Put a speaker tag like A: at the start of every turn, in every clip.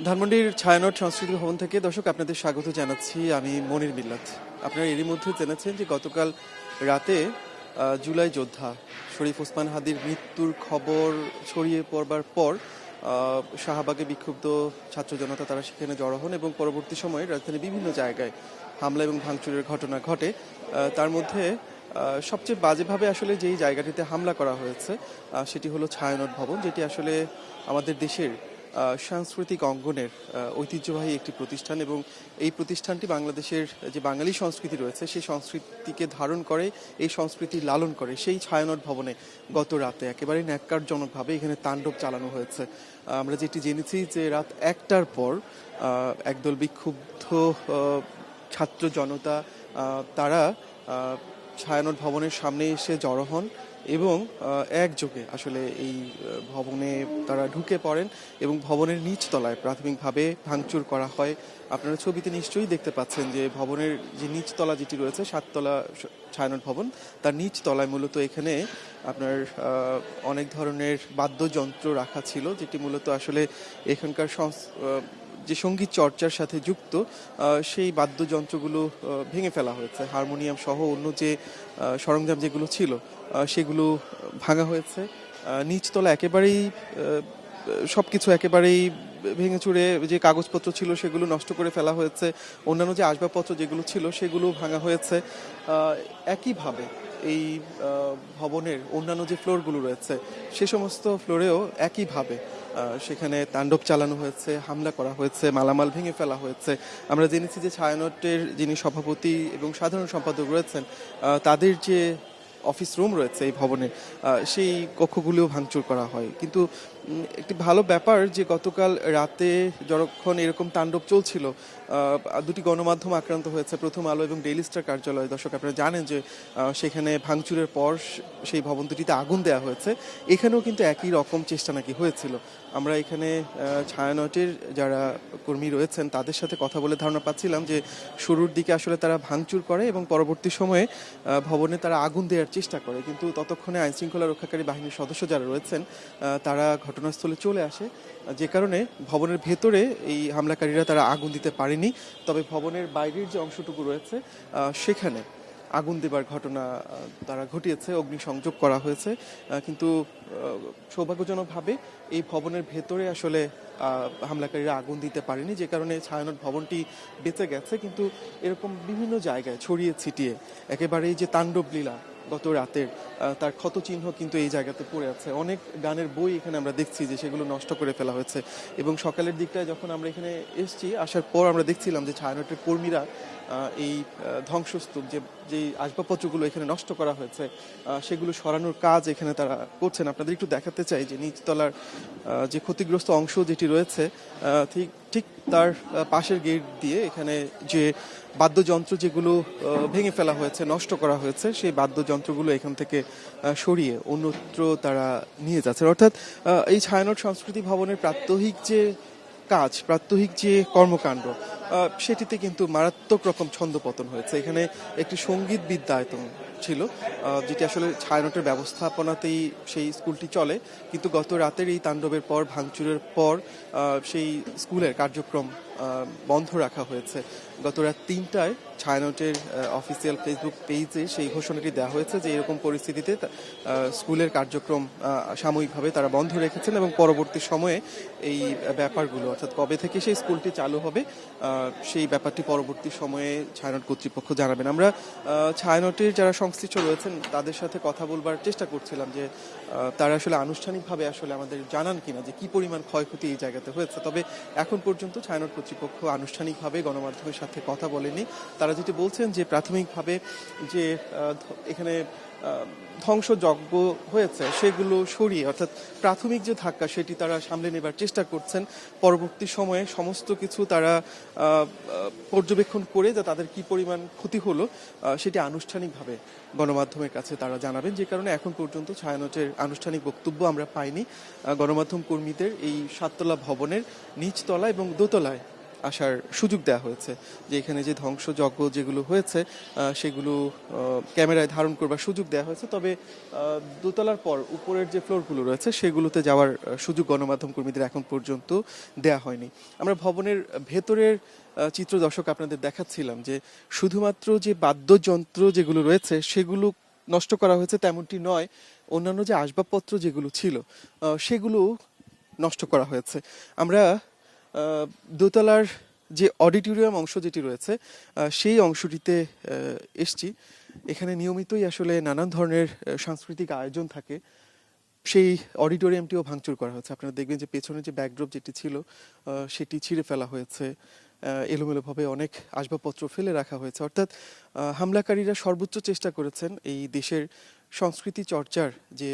A: ধানমন্ডির ছায়ানট সংস্কৃতি ভবন থেকে দর্শক আপনাদের স্বাগত জানাচ্ছি। আমি মনির মিল্লাত। আপনারা এরই মধ্যে জেনেছেন যে গতকাল রাতে জুলাই যোদ্ধা শরীফ ওসমান হাদির মৃত্যুর খবর ছড়িয়ে পড়বার পর শাহবাগে বিক্ষুব্ধ ছাত্র জনতা তারা সেখানে জড়ো হন এবং পরবর্তী সময়ে রাজধানীর বিভিন্ন জায়গায় হামলা এবং ভাঙচুরের ঘটনা ঘটে। তার মধ্যে সবচেয়ে বাজেভাবে আসলে যেই জায়গাটিতে হামলা করা হয়েছে সেটি হলো ছায়ানট ভবন, যেটি আসলে আমাদের দেশের সাংস্কৃতিক অঙ্গনের ঐতিহ্যবাহী একটি প্রতিষ্ঠান এবং এই প্রতিষ্ঠানটি বাংলাদেশের যে বাঙালি সংস্কৃতি রয়েছে সেই সংস্কৃতিকে ধারণ করে, এই সংস্কৃতি লালন করে। সেই ছায়ানট ভবনে গত রাতে একেবারে ন্যাক্কারজনকভাবে এখানে তাণ্ডব চালানো হয়েছে। আমরা যেটি জেনেছি যে রাত 1টার পর একদল বিক্ষুব্ধ ছাত্র জনতা তারা ছায়ানট ভবনের সামনে এসে জড়ো হন এবং একযোগে আসলে এই ভবনে তারা ঢুকে পড়েন এবং ভবনের নিচতলায় প্রাথমিকভাবে ভাঙচুর করা হয়। আপনারা ছবিতে নিশ্চয়ই দেখতে পাচ্ছেন যে ভবনের যে নিচতলা যেটি রয়েছে, 7তলা ছায়ানট ভবন, তার নিচতলায় মূলত এখানে আপনার অনেক ধরনের বাদ্যযন্ত্র রাখা ছিল, যেটি মূলত আসলে এখানকার যে সঙ্গীত চর্চার সাথে যুক্ত সেই বাদ্যযন্ত্রগুলো ভেঙে ফেলা হয়েছে। হারমোনিয়াম সহ অন্য যে সরঞ্জাম যেগুলো ছিল সেগুলো ভাঙা হয়েছে। নিচতলা একেবারেই সবকিছু একেবারেই ভেঙে চুরে যে কাগজপত্র ছিল সেগুলো নষ্ট করে ফেলা হয়েছে। অন্যান্য যে আসবাবপত্র যেগুলো ছিল সেগুলো ভাঙা হয়েছে। একইভাবে এই ভবনের অন্যান্য যে ফ্লোরগুলো রয়েছে সে সমস্ত ফ্লোরেও একইভাবে সেখানে তাণ্ডব চালানো হয়েছে, হামলা করা হয়েছে, মালামাল ভেঙে ফেলা হয়েছে। আমরা জেনেছি যে ছায়ানটের যিনি সভাপতি এবং সাধারণ সম্পাদক রয়েছেন তাদের যে অফিস রুম রয়েছে এই ভবনে সেই কক্ষগুলিও ভাঙচুর করা হয়। কিন্তু একটি ভালো ব্যাপার যে গতকাল রাতে যখন এরকম তাণ্ডব চলছিল দুটি গণমাধ্যম আক্রান্ত হয়েছে, প্রথম আলো এবং ডেইলি স্টার কার্যালয়। দর্শক আপনারা জানেন যে সেখানে ভাঙচুরের পর সেই ভবন দুটিতে আগুন দেওয়া হয়েছে। এখানেও কিন্তু একই রকম চেষ্টা নাকি হয়েছিল। আমরা এখানে ছায়ানটের যারা কর্মী রয়েছেন তাদের সাথে কথা বলে ধারণা পাচ্ছিলাম যে শুরুর দিকে আসলে তারা ভাঙচুর করে এবং পরবর্তী সময়ে ভবনে তারা আগুন দেওয়ার চেষ্টা করে, কিন্তু ততক্ষণে আইনশৃঙ্খলা রক্ষাকারী বাহিনীর সদস্য যারা রয়েছেন তারা ঘটনাস্থলে চলে আসে, যে কারণে ভবনের ভেতরে এই হামলাকারীরা তারা আগুন দিতে পারেনি। তবে ভবনের বাইরের যে অংশটুকু রয়েছে সেখানে আগুন দেবার ঘটনা তারা ঘটিয়েছে, অগ্নিসংযোগ করা হয়েছে। কিন্তু সৌভাগ্যজনকভাবে এই ভবনের ভেতরে আসলে হামলাকারীরা আগুন দিতে পারেনি, যে কারণে ছায়ানট ভবনটি বেঁচে গেছে। কিন্তু এরকম বিভিন্ন জায়গায় ছড়িয়ে ছিটিয়ে একেবারেই যে তাণ্ডব লীলা গত রাতের তার ক্ষত চিহ্ন কিন্তু এই জায়গাতে পড়ে আছে। অনেক গানের বই এখানে আমরা দেখছি যে সেগুলো নষ্ট করে ফেলা হয়েছে এবং সকালের দিকটায় যখন আমরা এখানে এসেছি, আসার পর আমরা দেখছিলাম যে ছায়ানটের কর্মীরা এই ধ্বংসস্তূপ যে আসবাবপত্রগুলো এখানে নষ্ট করা হয়েছে সেগুলো সরানোর কাজ এখানে তারা করছেন। আপনাদের একটু দেখাতে চাই যে নিচতলার যে ক্ষতিগ্রস্ত অংশ যেটি রয়েছে ঠিক তার পাশের গেট দিয়ে এখানে যে বাদ্যযন্ত্র যেগুলো ভেঙে ফেলা হয়েছে, নষ্ট করা হয়েছে, সেই বাদ্যযন্ত্রগুলো এখান থেকে সরিয়ে অন্যত্র তারা নিয়ে যাচ্ছে। অর্থাৎ এই ছায়ানট সংস্কৃতি ভবনের প্রাত্যহিক যে কাজ, প্রাত্যহিক যে কর্মকাণ্ড সেটিতে কিন্তু মারাত্মক রকম ছন্দপতন হয়েছে। এখানে একটি সঙ্গীত বিদ্যায়তন ছিল যেটি আসলে ছায়ানটের ব্যবস্থাপনাতেই সেই স্কুলটি চলে, কিন্তু গত রাতের এই তাণ্ডবের পর, ভাঙচুরের পর সেই স্কুলের কার্যক্রম বন্ধ রাখা হয়েছে। গত রাত 3টায় ছায়ানটের অফিসিয়াল ফেসবুক পেজে সেই ঘোষণাটি দেওয়া হয়েছে যে এরকম পরিস্থিতিতে স্কুলের কার্যক্রম সাময়িকভাবে তারা বন্ধ রেখেছেন এবং পরবর্তী সময়ে এই ব্যাপারগুলো, অর্থাৎ কবে থেকে সেই স্কুলটি চালু হবে সেই ব্যাপারটি পরবর্তী সময়ে ছায়ানট কর্তৃপক্ষ জানাবেন। আমরা ছায়ানটের যারা সংশ্লিষ্ট রয়েছেন তাদের সাথে কথা বলবার চেষ্টা করছিলাম যে তারা আসলে আনুষ্ঠানিকভাবে আসলে আমাদের জানান কিনা যে কি পরিমাণ ক্ষয়ক্ষতি এই জায়গাতে হয়েছে। তবে এখন পর্যন্ত ছায়ানট কর্তৃপক্ষ আনুষ্ঠানিকভাবে গণমাধ্যমের সাথে কথা বলেনি। তারা যেটি বলছেন যে প্রাথমিকভাবে যে এখানে ধ্বংসযজ্ঞ হয়েছে সেগুলো সরিয়ে, অর্থাৎ প্রাথমিক যে ধাক্কা সেটি তারা সামলে নেবার চেষ্টা করছেন। পরবর্তী সময়ে সমস্ত কিছু তারা পর্যবেক্ষণ করে যে তাদের কি পরিমাণ ক্ষতি হলো সেটি আনুষ্ঠানিকভাবে গণমাধ্যমের কাছে তারা জানাবেন, যে কারণে এখন পর্যন্ত ছায়ানটের আনুষ্ঠানিক বক্তব্য আমরা পাইনি। গণমাধ্যম কর্মীদের এই 7তলা ভবনের নিচতলা এবং দোতলায় আসার সুযোগ দেওয়া হয়েছে, যে এখানে যে ধ্বংসযজ্ঞ যেগুলো হয়েছে সেগুলো ক্যামেরায় ধারণ করবার সুযোগ দেওয়া হয়েছে। তবে দোতলার পর উপরের যে ফ্লোরগুলো রয়েছে সেগুলোতে যাওয়ার সুযোগ গণমাধ্যম কর্মীদের এখন পর্যন্ত দেয়া হয়নি। আমরা ভবনের ভেতরের চিত্র দর্শক আপনাদের দেখাচ্ছিলাম, যে শুধুমাত্র যে বাদ্যযন্ত্র যেগুলো রয়েছে সেগুলো নষ্ট করা হয়েছে তেমনটি নয়, অন্যান্য যে আসবাবপত্র যেগুলো ছিল সেগুলো নষ্ট করা হয়েছে। আমরা দোতলার যে অডিটোরিয়াম অংশ যেটি রয়েছে সেই অংশটিতে এসছি। এখানে নিয়মিতই আসলে নানান ধরনের সাংস্কৃতিক আয়োজন থাকে। সেই অডিটোরিয়ামটিও ভাঙচুর করা হয়েছে। আপনারা দেখবেন যে পেছনে যে ব্যাকড্রপ যেটি ছিল সেটি ছিঁড়ে ফেলা হয়েছে, এলোমেলোভাবে অনেক আসবাবপত্র ফেলে রাখা হয়েছে। অর্থাৎ হামলাকারীরা সর্বোচ্চ চেষ্টা করেছেন এই দেশের সংস্কৃতি চর্চার যে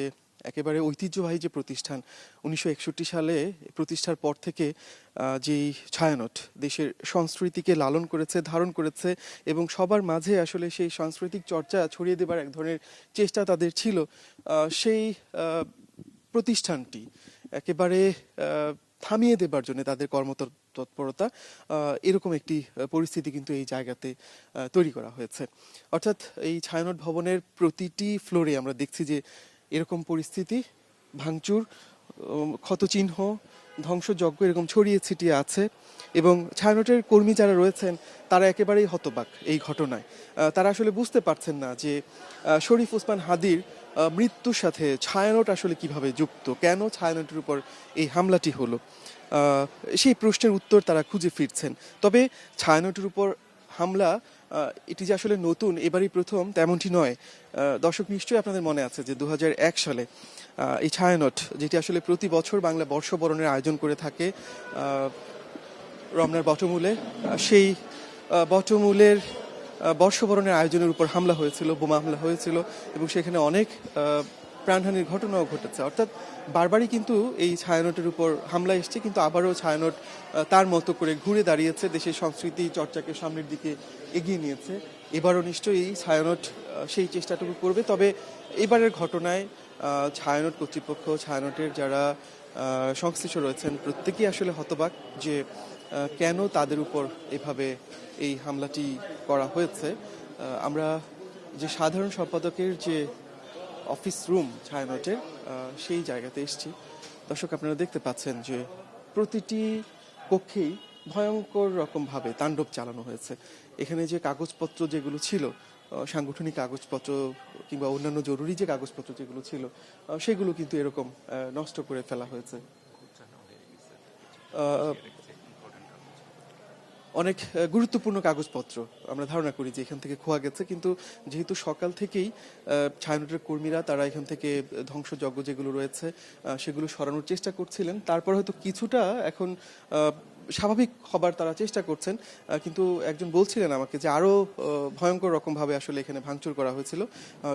A: একেবারে ঐতিহ্যবাহী যে প্রতিষ্ঠান, 1961 সালে প্রতিষ্ঠার পর থেকে যেই ছায়ানট দেশের সংস্কৃতিকে লালন করেছে, ধারণ করেছে এবং সবার মাঝে আসলে সেই সাংস্কৃতিক চর্চা ছড়িয়ে দেবার এক ধরনের চেষ্টা তাদের ছিল, সেই প্রতিষ্ঠানটি একেবারে থামিয়ে দেবার জন্য তাদের কর্মতৎপরতা, এরকম একটি পরিস্থিতি কিন্তু এই জায়গাতে তৈরি করা হয়েছে। অর্থাৎ এই ছায়ানট ভবনের প্রতিটি ফ্লোরে আমরা দেখছি যে এরকম পরিস্থিতি, ভাঙচুর, ক্ষতচিহ্ন, ধ্বংসযজ্ঞ এরকম ছড়িয়ে ছিটিয়ে আছে। এবং ছায়ানটের কর্মী যারা রয়েছেন তারা একেবারেই হতবাক এই ঘটনায়। তারা আসলে বুঝতে পারছেন না যে শরীফ ওসমান হাদির মৃত্যুর সাথে ছায়ানট আসলে কিভাবে যুক্ত, কেন ছায়ানটের উপর এই হামলাটি হলো, সেই প্রশ্নের উত্তর তারা খুঁজে ফিরছেন। তবে ছায়ানটের উপর হামলা এটি যে আসলে নতুন, এবারই প্রথম তেমনটি নয়। দর্শক নিশ্চয়ই আপনাদের মনে আছে যে 2001 সালে এই ছায়ানট, যেটি আসলে প্রতি বছর বাংলা বর্ষবরণের আয়োজন করে থাকে রমনার বটমূলে, সেই বটমূলের বর্ষবরণের আয়োজনের উপর হামলা হয়েছিল, বোমা হামলা হয়েছিল এবং সেখানে অনেক প্রাণহানির ঘটনাও ঘটেছে। অর্থাৎ বারবারই কিন্তু এই ছায়ানটের উপর হামলা এসছে, কিন্তু আবারও ছায়ানট তার মতো করে ঘুরে দাঁড়িয়েছে, দেশের সংস্কৃতি চর্চাকে সামনের দিকে এগিয়ে নিয়েছে। এবারও নিশ্চয়ই এই ছায়ানট সেই চেষ্টাটুকু করবে। তবে এবারের ঘটনায় ছায়ানট কর্তৃপক্ষ, ছায়ানটের যারা সংশ্লিষ্ট রয়েছেন প্রত্যেকেই আসলে হতবাক যে কেন তাদের উপর এভাবে এই হামলাটি করা হয়েছে। আমরা যে সাধারণ সম্পাদকের যে অফিস রুম ছায়ানটের সেই জায়গাতে এসেছি। দর্শক আপনারা দেখতে পাচ্ছেন যে প্রতিটি কক্ষেই ভয়ঙ্কর রকমভাবে তাণ্ডব চালানো হয়েছে। এখানে যে কাগজপত্র যেগুলো ছিল, সাংগঠনিক কাগজপত্র কিংবা অন্যান্য জরুরি যে কাগজপত্র যেগুলো ছিল সেগুলো কিন্তু এরকম নষ্ট করে ফেলা হয়েছে। অনেক গুরুত্বপূর্ণ কাগজপত্র আমরা ধারণা করি যে এখান থেকে খোয়া গেছে, কিন্তু যেহেতু সকাল থেকেই ছায়ানটের কর্মীরা তারা এখান থেকে ধ্বংসযজ্ঞ যেগুলো রয়েছে সেগুলো সরানোর চেষ্টা করছিলেন, তারপর হয়তো কিছুটা এখন স্বাভাবিক হবার তারা চেষ্টা করছেন। কিন্তু একজন বলছিলেন আমাকে যে আরো ভয়ঙ্কর রকমভাবে আসলে এখানে ভাঙচুর করা হয়েছিল,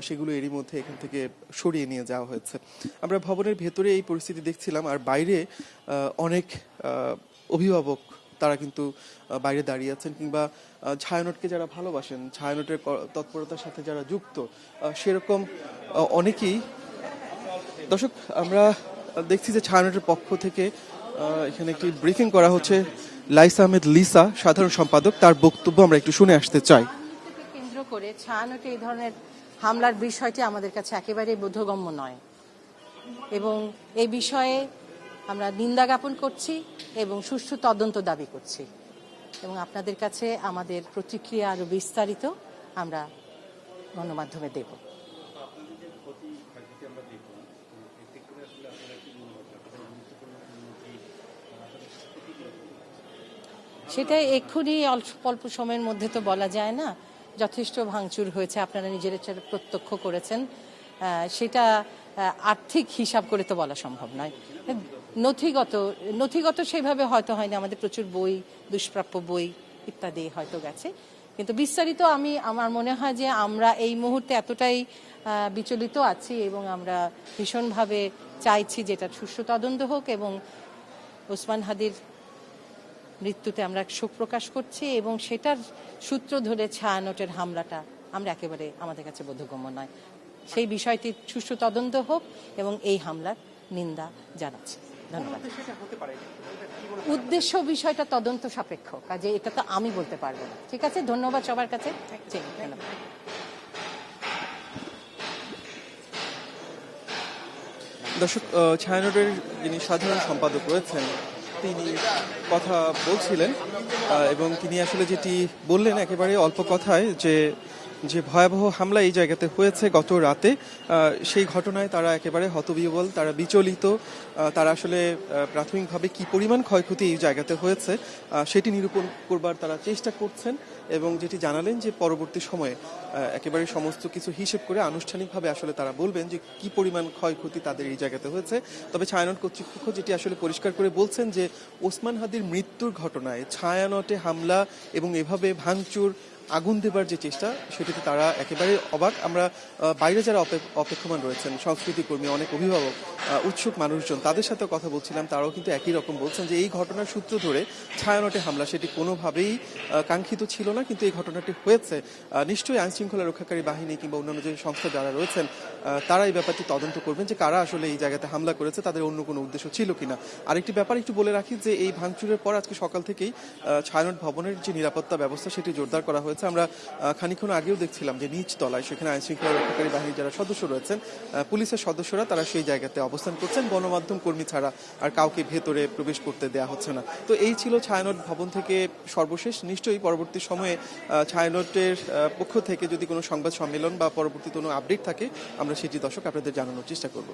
A: সেগুলো এরই মধ্যে এখান থেকে সরিয়ে নিয়ে যাওয়া হয়েছে। আমরা ভবনের ভেতরে এই পরিস্থিতি দেখছিলাম, আর বাইরে অনেক অভিভাবক তারা কিন্তু বাইরে দাঁড়িয়ে আছেন, কিংবা ছায়ানটকে যারা ভালোবাসেন, ছায়ানটের তৎপরতার সাথে যারা যুক্ত, সেরকম অনেকেই। দর্শক আমরা দেখছি যে ছায়ানটের পক্ষ থেকে এখানে একটি ব্রিফিং করা হচ্ছে। লাইসা আহমেদ লিসা, সাধারণ সম্পাদক, তার বক্তব্য আমরা একটু শুনে আসতে চাই।
B: কেন্দ্র করে ছায়ানটে এই ধরনের হামলার বিষয়টি আমাদের কাছে একেবারেই বোধগম্য নয় এবং এই বিষয়ে আমরা নিন্দা জ্ঞাপন করছি এবং সুষ্ঠু তদন্ত দাবি করছি এবং আপনাদের কাছে আমাদের প্রতিক্রিয়া আরো বিস্তারিত আমরা গণমাধ্যমে দেব। সেটা এক্ষুনি অল্প সময়ের মধ্যে তো বলা যায় না। যথেষ্ট ভাঙচুর হয়েছে, আপনারা নিজেরা প্রত্যক্ষ করেছেন। সেটা আর্থিক হিসাব করে তো বলা সম্ভব নয়। নথিগত সেভাবে হয়তো হয়নি, আমাদের প্রচুর বই, দুষ্প্রাপ্য বই ইত্যাদি হয়তো গেছে, কিন্তু বিস্তারিত আমার মনে হয় যে আমরা এই মুহূর্তে এতটাই বিচলিত আছি এবং আমরা ভীষণভাবে চাইছি যেটা সুষ্ঠু তদন্ত হোক এবং ওসমান হাদির মৃত্যুতে আমরা শোক প্রকাশ করছি এবং সেটার সূত্র ধরে ছায়ানটের হামলাটা আমরা একেবারে আমাদের কাছে বোধগম্য নয়। সেই বিষয়টি সুষ্ঠু তদন্ত হোক এবং এই হামলার নিন্দা জানাচ্ছি। ধন্যবাদ। উদ্দেশ্য বিষয়টা তদন্ত সাপেক্ষ, কাজে এটা তো আমি বলতে পারবো না। ঠিক আছে, ধন্যবাদ সবার কাছে। ধন্যবাদ।
A: দর্শক, ছায়ানটের যিনি সাধারণ সম্পাদক রয়েছেন তিনি কথা বলছিলেন এবং তিনি আসলে যেটি বললেন একেবারে অল্প কথায় যে ভয়াবহ হামলা এই জায়গাতে হয়েছে গত রাতে, সেই ঘটনায় তারা একেবারে হতবিহ্বল, তারা বিচলিত। তারা আসলে প্রাথমিকভাবে কি পরিমাণ ক্ষয়ক্ষতি এই জায়গাতে হয়েছে সেটি নিরূপণ করবার তারা চেষ্টা করছেন এবং যেটি জানালেন যে পরবর্তী সময়ে একেবারে সমস্ত কিছু হিসেব করে আনুষ্ঠানিকভাবে আসলে তারা বলবেন যে কি পরিমাণ ক্ষয়ক্ষতি তাদের এই জায়গাতে হয়েছে। তবে ছায়ানট কর্তৃপক্ষ যেটি আসলে পরিষ্কার করে বলছেন যে ওসমান হাদির মৃত্যুর ঘটনায় ছায়ানটে হামলা এবং এভাবে ভাঙচুর, আগুন দেবার যে চেষ্টা, সেটিতে তারা একেবারে অবাক। আমরা বাইরে যারা অপেক্ষমান রয়েছেন, সংস্কৃতি কর্মী, অনেক অভিভাবক, উৎসুক মানুষজন, তাদের সাথে কথা বলছিলাম, তারাও কিন্তু একই রকম বলছেন যে এই ঘটনার সূত্র ধরে ছায়ানটে হামলা সেটি কোনোভাবেই কাঙ্ক্ষিত ছিল না, কিন্তু এই ঘটনাটি হয়েছে। নিশ্চয়ই আইনশৃঙ্খলা রক্ষাকারী বাহিনী কিংবা অন্যান্য যে সংস্থা যারা রয়েছেন তারা এই ব্যাপারটি তদন্ত করবেন যে কারা আসলে এই জায়গাতে হামলা করেছে, তাদের অন্য কোনো উদ্দেশ্য ছিল কিনা। আরেকটি ব্যাপার একটু বলে রাখি যে এই ভাঙচুরের পর আজকে সকাল থেকেই ছায়ানট ভবনের যে নিরাপত্তা ব্যবস্থা সেটি জোরদার করা হয়েছে। আমরা খানিকক্ষণ আগেও দেখছিলাম যে নিচ তলায় সেখানে আইনশৃঙ্খলা রক্ষাকারী বাহিনীর যারা সদস্য রয়েছেন, পুলিশের সদস্যরা, তারা সেই জায়গাতে অবস্থান করছেন। গণমাধ্যম কর্মী ছাড়া আর কাউকে ভেতরে প্রবেশ করতে দেয়া হচ্ছে না। তো এই ছিল ছায়ানট ভবন থেকে সর্বশেষ। নিশ্চয়ই পরবর্তী সময়ে ছায়ানটের পক্ষ থেকে যদি কোনো সংবাদ সম্মেলন বা পরবর্তী কোনো আপডেট থাকে আমরা সেটি দর্শক আপনাদের জানানোর চেষ্টা করব।